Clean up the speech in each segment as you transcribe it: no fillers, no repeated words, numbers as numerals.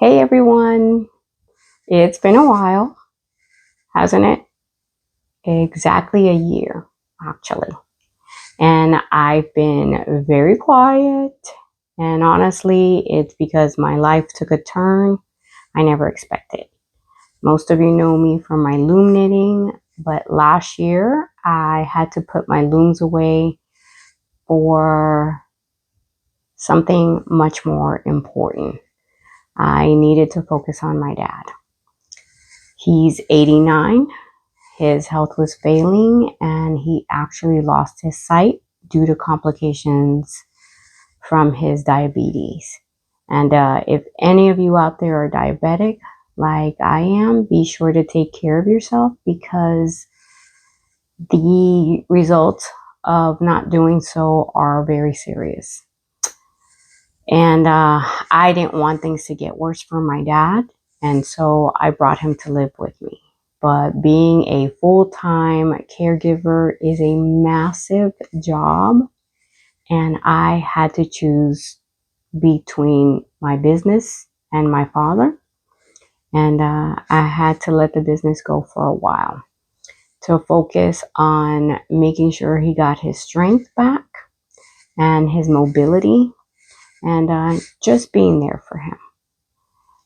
Hey everyone, it's been a while, hasn't it? Exactly a year, actually. And I've been very quiet, and honestly, it's because my life took a turn I never expected. Most of you know me from my loom knitting, but last year I had to put my looms away for something much more important. I needed to focus on my dad. He's 89. His health was failing and he actually lost his sight due to complications from his diabetes. And if any of you out there are diabetic like I am, be sure to take care of yourself because the results of not doing so are very serious. And I didn't want things to get worse for my dad, and so I brought him to live with me. But being a full-time caregiver is a massive job, and I had to choose between my business and my father. And I had to let the business go for a while to focus on making sure he got his strength back and his mobility and just being there for him.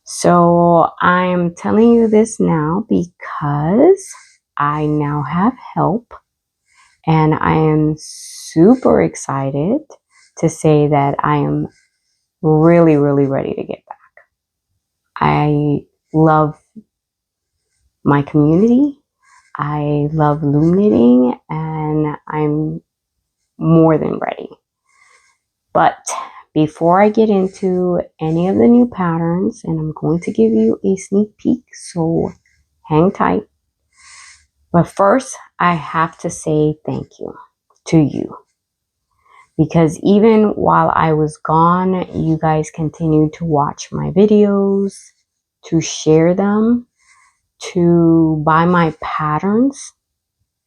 So I'm telling you this now because I now have help, and I am super excited to say that I am really ready to get back. I love my community. I love loom knitting, and I'm more than ready. But before I get into any of the new patterns, and I'm going to give you a sneak peek, so hang tight. But first, I have to say thank you to you. Because even while I was gone, you guys continued to watch my videos, to share them, to buy my patterns,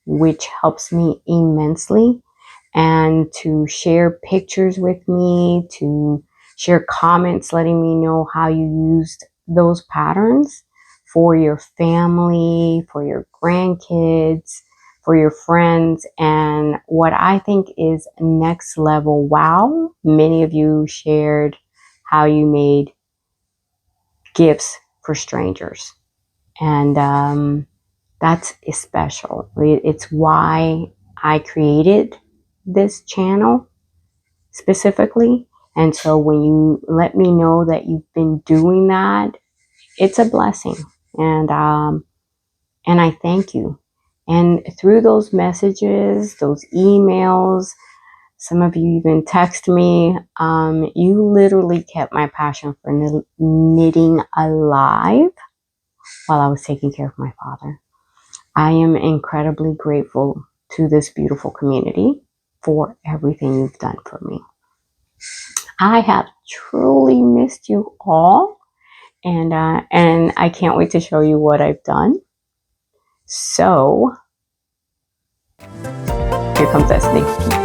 which helps me immensely, and to share pictures with me, to share comments letting me know how you used those patterns for your family, for your grandkids, for your friends. And what I think is next level wow, many of you shared how you made gifts for strangers. And that's special. It's why I created this channel specifically. And so when you let me know that you've been doing that, it's a blessing. And I thank you. And through those messages, those emails, some of you even text me, you literally kept my passion for knitting alive while I was taking care of my father. I am incredibly grateful to this beautiful community for everything you've done for me. I have truly missed you all, and I can't wait to show you what I've done. So here comes that sneak peek.